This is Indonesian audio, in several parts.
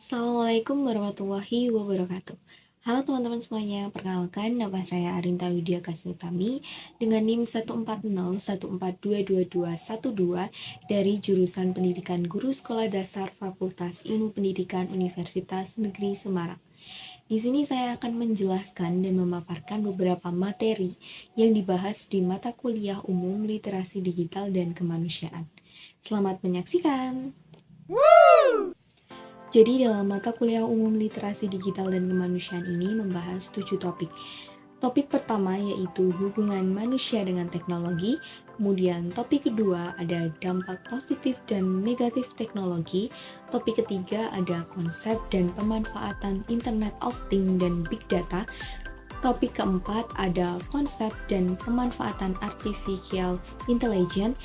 Assalamualaikum warahmatullahi wabarakatuh. Halo teman-teman semuanya, perkenalkan nama saya Arinta Widya Kasutami dengan NIM 14014222212 dari jurusan Pendidikan Guru Sekolah Dasar Fakultas Ilmu Pendidikan Universitas Negeri Semarang. Di sini saya akan menjelaskan dan memaparkan beberapa materi yang dibahas di mata kuliah umum literasi digital dan kemanusiaan. Selamat menyaksikan! Jadi dalam mata kuliah umum literasi digital dan kemanusiaan ini membahas 7 topik. Topik pertama yaitu hubungan manusia dengan teknologi, kemudian topik kedua ada dampak positif dan negatif teknologi, topik ketiga ada konsep dan pemanfaatan Internet of Things dan Big Data, topik keempat ada konsep dan pemanfaatan Artificial Intelligence,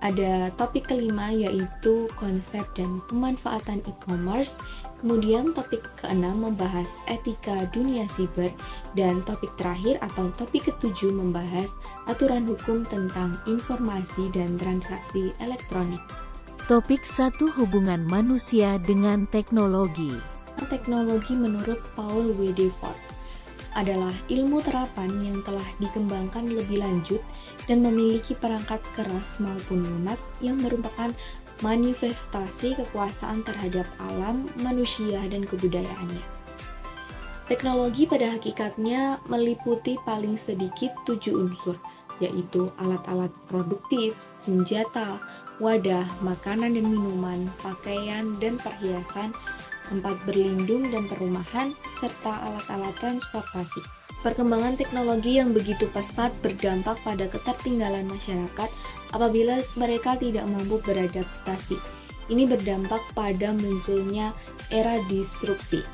ada topik kelima yaitu konsep dan pemanfaatan e-commerce, kemudian topik keenam membahas etika dunia siber, dan topik terakhir atau topik ketujuh membahas aturan hukum tentang informasi dan transaksi elektronik. Topik 1 hubungan manusia dengan teknologi. Teknologi menurut Paul W. Fort adalah ilmu terapan yang telah dikembangkan lebih lanjut dan memiliki perangkat keras maupun lunak yang merupakan manifestasi kekuasaan terhadap alam, manusia, dan kebudayaannya. Teknologi pada hakikatnya meliputi paling sedikit 7 unsur, yaitu alat-alat produktif, senjata, wadah, makanan dan minuman, pakaian dan perhiasan, tempat berlindung dan perumahan, serta alat-alat transportasi. Perkembangan teknologi yang begitu pesat berdampak pada ketertinggalan masyarakat apabila mereka tidak mampu beradaptasi. Ini berdampak pada munculnya era disrupsi.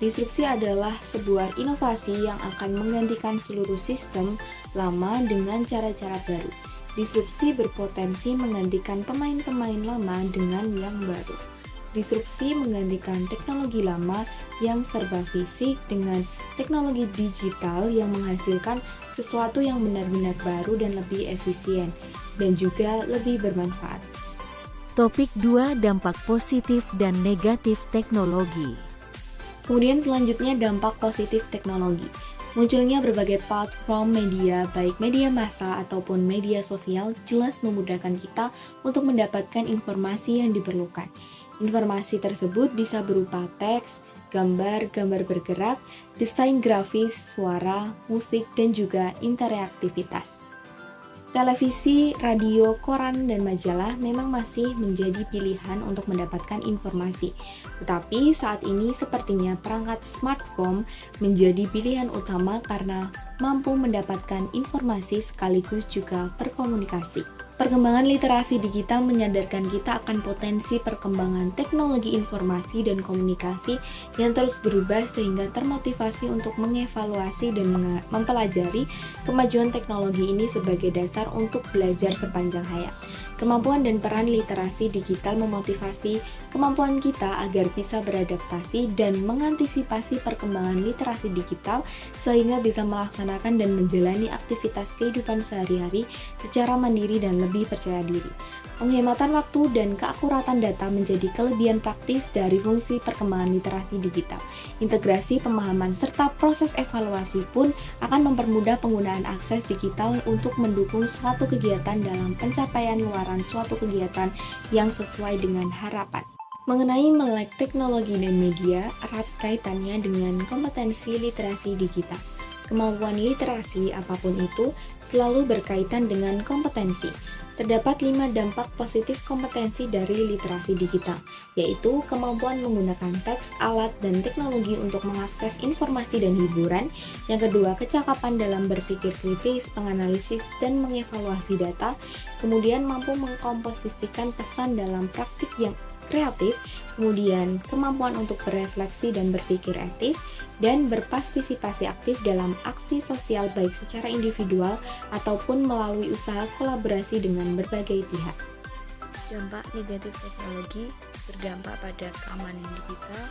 Disrupsi adalah sebuah inovasi yang akan menggantikan seluruh sistem lama dengan cara-cara baru. Disrupsi berpotensi menggantikan pemain-pemain lama dengan yang baru. Disrupsi menggantikan teknologi lama yang serba fisik dengan teknologi digital yang menghasilkan sesuatu yang benar-benar baru dan lebih efisien, dan juga lebih bermanfaat. Topik 2 dampak positif dan negatif teknologi. Kemudian selanjutnya dampak positif teknologi. Munculnya berbagai platform media, baik media massa ataupun media sosial, jelas memudahkan kita untuk mendapatkan informasi yang diperlukan. Informasi tersebut bisa berupa teks, gambar, gambar bergerak, desain grafis, suara, musik, dan juga interaktivitas. Televisi, radio, koran, dan majalah memang masih menjadi pilihan untuk mendapatkan informasi. Tetapi saat ini sepertinya perangkat smartphone menjadi pilihan utama karena mampu mendapatkan informasi sekaligus juga berkomunikasi. Perkembangan literasi digital menyadarkan kita akan potensi perkembangan teknologi informasi dan komunikasi yang terus berubah sehingga termotivasi untuk mengevaluasi dan mempelajari kemajuan teknologi ini sebagai dasar untuk belajar sepanjang hayat. Kemampuan dan peran literasi digital memotivasi kemampuan kita agar bisa beradaptasi dan mengantisipasi perkembangan literasi digital sehingga bisa melaksanakan dan menjalani aktivitas kehidupan sehari-hari secara mandiri dan lebih percaya diri. Penghematan waktu dan keakuratan data menjadi kelebihan praktis dari fungsi perkembangan literasi digital. Integrasi pemahaman serta proses evaluasi pun akan mempermudah penggunaan akses digital untuk mendukung suatu kegiatan dalam pencapaian luaran suatu kegiatan yang sesuai dengan harapan. Mengenai melek teknologi dan media, erat kaitannya dengan kompetensi literasi digital. Kemampuan literasi apapun itu selalu berkaitan dengan kompetensi. Terdapat 5 dampak positif kompetensi dari literasi digital, yaitu kemampuan menggunakan teks, alat, dan teknologi untuk mengakses informasi dan hiburan. Yang kedua, kecakapan dalam berpikir kritis, menganalisis, dan mengevaluasi data. Kemudian mampu mengkomposisikan pesan dalam praktik yang kreatif, kemudian kemampuan untuk berefleksi dan berpikir etis, dan berpartisipasi aktif dalam aksi sosial baik secara individual ataupun melalui usaha kolaborasi dengan berbagai pihak. Dampak negatif teknologi berdampak pada keamanan digital,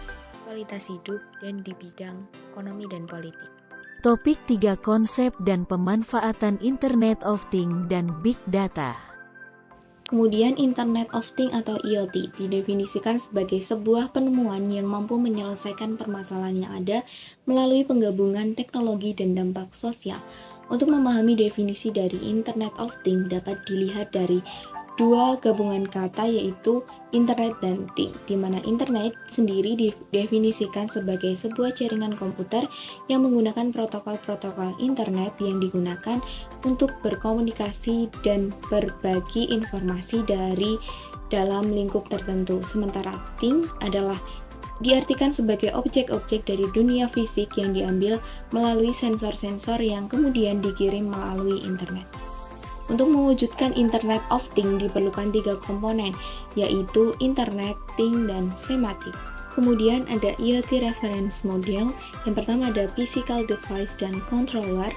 kualitas hidup, dan di bidang ekonomi dan politik. Topik 3 konsep dan pemanfaatan Internet of Things dan Big Data. Kemudian Internet of Things atau IoT didefinisikan sebagai sebuah penemuan yang mampu menyelesaikan permasalahan yang ada melalui penggabungan teknologi dan dampak sosial. Untuk memahami definisi dari Internet of Things dapat dilihat dari dua gabungan kata yaitu internet dan thing, di mana internet sendiri didefinisikan sebagai sebuah jaringan komputer yang menggunakan protokol-protokol internet yang digunakan untuk berkomunikasi dan berbagi informasi dari dalam lingkup tertentu. Sementara thing adalah diartikan sebagai objek-objek dari dunia fisik yang diambil melalui sensor-sensor yang kemudian dikirim melalui internet. Untuk mewujudkan Internet of Things diperlukan 3 komponen, yaitu Internet, Thing, dan Semantic. Kemudian ada IoT Reference Model, yang pertama ada Physical Device dan Controller,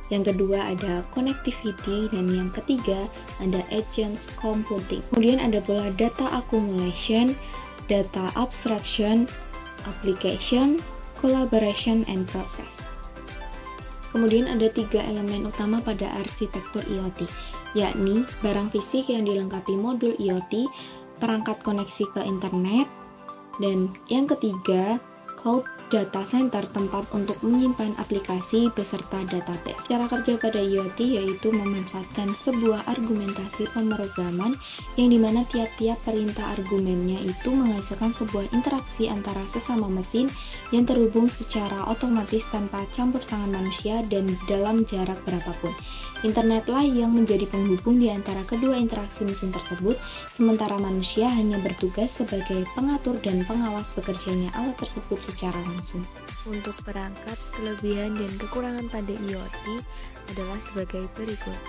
yang kedua ada Connectivity, dan yang ketiga ada Agents Computing. Kemudian ada pula Data Accumulation, Data Abstraction, Application, Collaboration, and Process. Kemudian ada 3 elemen utama pada arsitektur IoT, yakni barang fisik yang dilengkapi modul IoT, perangkat koneksi ke internet, dan yang ketiga, cloud data center, tempat untuk menyimpan aplikasi beserta database. Cara kerja pada IoT yaitu memanfaatkan sebuah argumentasi pemrograman yang dimana tiap-tiap perintah argumennya itu menghasilkan sebuah interaksi antara sesama mesin yang terhubung secara otomatis tanpa campur tangan manusia dan dalam jarak berapapun. Internetlah yang menjadi penghubung di antara kedua interaksi mesin tersebut, sementara manusia hanya bertugas sebagai pengatur dan pengawas bekerjanya alat tersebut secara langsung. Untuk perangkat, kelebihan dan kekurangan pada IoT adalah sebagai berikut.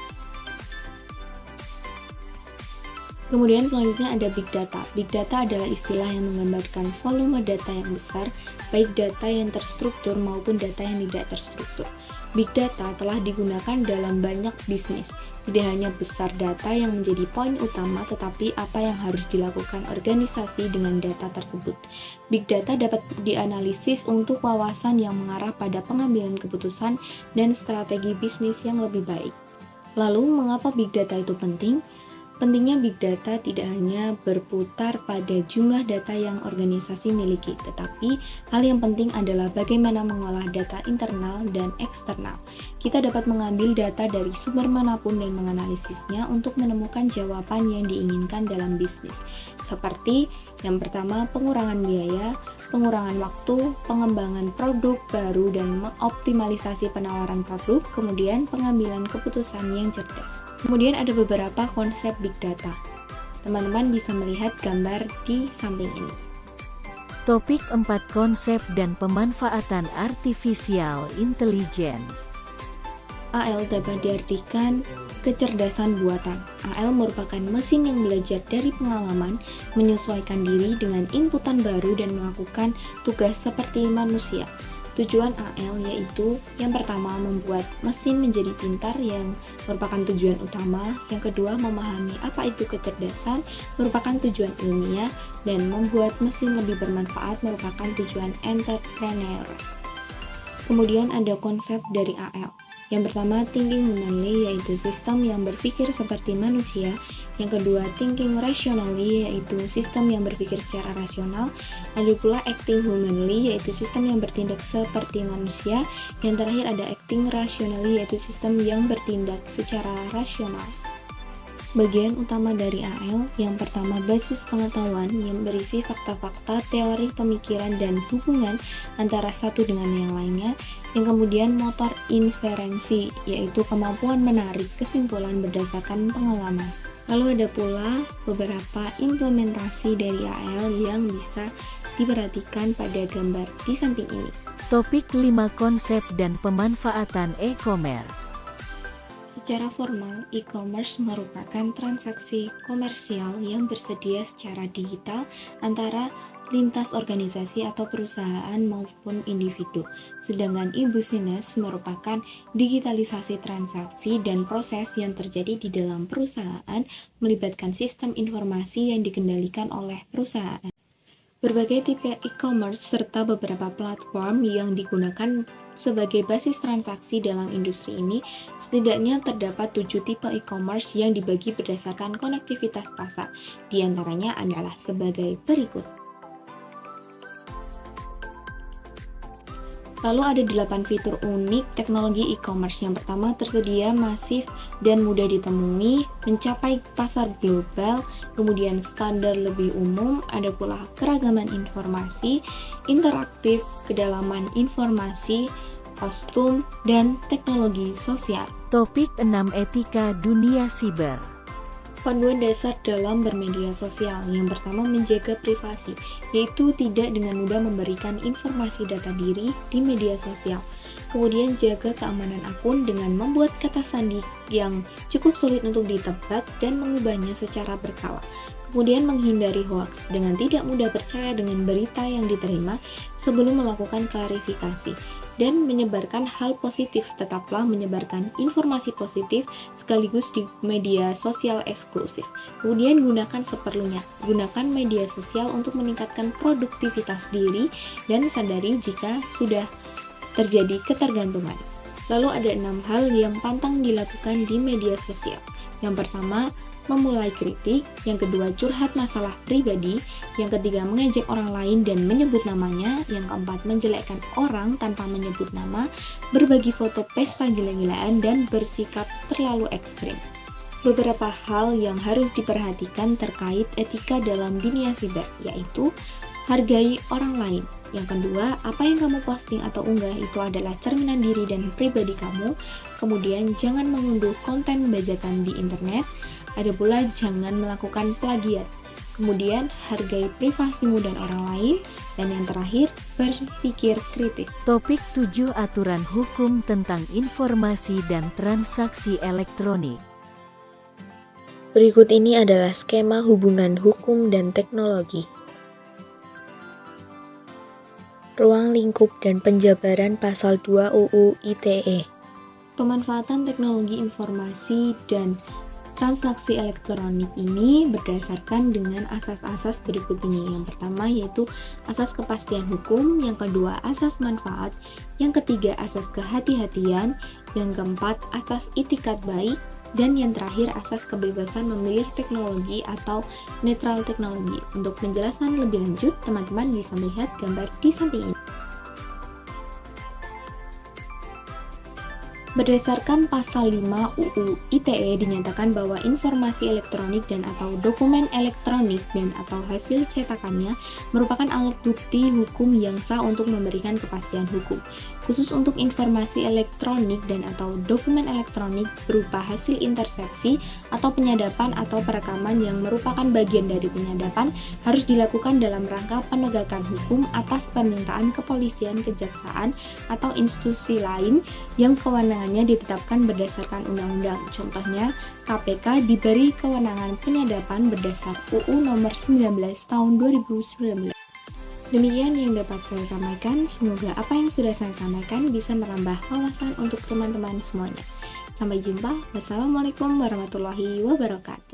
Kemudian selanjutnya ada Big Data. Big Data adalah istilah yang menggambarkan volume data yang besar, baik data yang terstruktur maupun data yang tidak terstruktur. Big Data telah digunakan dalam banyak bisnis. Tidak hanya besar data yang menjadi poin utama, tetapi apa yang harus dilakukan organisasi dengan data tersebut. Big Data dapat dianalisis untuk wawasan yang mengarah pada pengambilan keputusan dan strategi bisnis yang lebih baik. Lalu, mengapa Big Data itu penting? Pentingnya Big Data tidak hanya berputar pada jumlah data yang organisasi miliki, tetapi hal yang penting adalah bagaimana mengolah data internal dan eksternal. Kita dapat mengambil data dari sumber manapun dan menganalisisnya untuk menemukan jawaban yang diinginkan dalam bisnis. Seperti yang pertama, pengurangan biaya, pengurangan waktu, pengembangan produk baru dan mengoptimalisasi penawaran produk, kemudian pengambilan keputusan yang cerdas. Kemudian ada beberapa konsep Big Data. Teman-teman bisa melihat gambar di samping ini. Topik 4 Konsep dan Pemanfaatan Artificial Intelligence. AL dapat diartikan kecerdasan buatan. AL merupakan mesin yang belajar dari pengalaman, menyesuaikan diri dengan inputan baru dan melakukan tugas seperti manusia. Tujuan AL yaitu yang pertama membuat mesin menjadi pintar yang merupakan tujuan utama, yang kedua memahami apa itu kecerdasan merupakan tujuan ilmiah, dan membuat mesin lebih bermanfaat merupakan tujuan entrepreneur. Kemudian ada konsep dari AL. Yang pertama, thinking humanly, yaitu sistem yang berpikir seperti manusia. Yang kedua, thinking rationally, yaitu sistem yang berpikir secara rasional. Ada pula acting humanly, yaitu sistem yang bertindak seperti manusia. Yang terakhir ada acting rationally, yaitu sistem yang bertindak secara rasional. Bagian utama dari AL, yang pertama basis pengetahuan yang berisi fakta-fakta, teori pemikiran, dan hubungan antara satu dengan yang lainnya. Yang kemudian motor inferensi, yaitu kemampuan menarik kesimpulan berdasarkan pengalaman. Lalu ada pula beberapa implementasi dari AL yang bisa diperhatikan pada gambar di samping ini. Topik 5 Konsep dan Pemanfaatan E-commerce. Secara formal, e-commerce merupakan transaksi komersial yang bersedia secara digital antara lintas organisasi atau perusahaan maupun individu. Sedangkan e-business merupakan digitalisasi transaksi dan proses yang terjadi di dalam perusahaan melibatkan sistem informasi yang dikendalikan oleh perusahaan. Berbagai tipe e-commerce serta beberapa platform yang digunakan sebagai basis transaksi dalam industri ini, setidaknya terdapat 7 tipe e-commerce yang dibagi berdasarkan konektivitas pasar. Di antaranya adalah sebagai berikut. Lalu ada 8 fitur unik teknologi e-commerce. Yang pertama, tersedia masif dan mudah ditemui, mencapai pasar global, kemudian standar lebih umum, ada pula keragaman informasi, interaktif, kedalaman informasi, kostum, dan teknologi sosial. Topik 6 Etika Dunia Siber. Panduan dasar dalam bermedia sosial. Yang pertama, menjaga privasi, yaitu tidak dengan mudah memberikan informasi data diri di media sosial. Kemudian jaga keamanan akun dengan membuat kata sandi yang cukup sulit untuk ditebak dan mengubahnya secara berkala. Kemudian menghindari hoaks dengan tidak mudah percaya dengan berita yang diterima sebelum melakukan klarifikasi. Dan menyebarkan hal positif, tetaplah menyebarkan informasi positif sekaligus di media sosial eksklusif. Kemudian gunakan seperlunya, gunakan media sosial untuk meningkatkan produktivitas diri dan sadari jika sudah terjadi ketergantungan. Lalu ada 6 hal yang pantang dilakukan di media sosial. Yang pertama, memulai kritik, yang kedua curhat masalah pribadi, yang ketiga mengejek orang lain dan menyebut namanya, yang keempat menjelekkan orang tanpa menyebut nama, berbagi foto pesta gila-gilaan, dan bersikap terlalu ekstrim. Beberapa hal yang harus diperhatikan terkait etika dalam dunia siber, yaitu hargai orang lain. Yang kedua, apa yang kamu posting atau unggah itu adalah cerminan diri dan pribadi kamu. Kemudian, jangan mengunduh konten bajakan di internet. Ada pula jangan melakukan plagiat. Kemudian hargai privasimu dan orang lain. Dan yang terakhir, berpikir kritis. Topik 7 Aturan Hukum tentang Informasi dan Transaksi Elektronik. Berikut ini adalah skema hubungan hukum dan teknologi. Ruang lingkup dan penjabaran pasal 2 UU ITE. Pemanfaatan teknologi informasi dan transaksi elektronik ini berdasarkan dengan asas-asas berikut ini. Yang pertama yaitu asas kepastian hukum, yang kedua asas manfaat, yang ketiga asas kehati-hatian, yang keempat asas itikat baik, dan yang terakhir asas kebebasan memilih teknologi atau netral teknologi. Untuk penjelasan lebih lanjut, teman-teman bisa melihat gambar di samping ini. Berdasarkan pasal 5 UU ITE dinyatakan bahwa informasi elektronik dan atau dokumen elektronik dan atau hasil cetakannya merupakan alat bukti hukum yang sah untuk memberikan kepastian hukum. Khusus untuk informasi elektronik dan atau dokumen elektronik berupa hasil intersepsi atau penyadapan atau perekaman yang merupakan bagian dari penyadapan harus dilakukan dalam rangka penegakan hukum atas permintaan kepolisian, kejaksaan, atau institusi lain yang kewenangan ditetapkan berdasarkan undang-undang. Contohnya, KPK diberi kewenangan penyadapan berdasar UU Nomor 19 Tahun 2019. Demikian yang dapat saya sampaikan. Semoga apa yang sudah saya sampaikan bisa menambah wawasan untuk teman-teman semuanya. Sampai jumpa. Wassalamualaikum warahmatullahi wabarakatuh.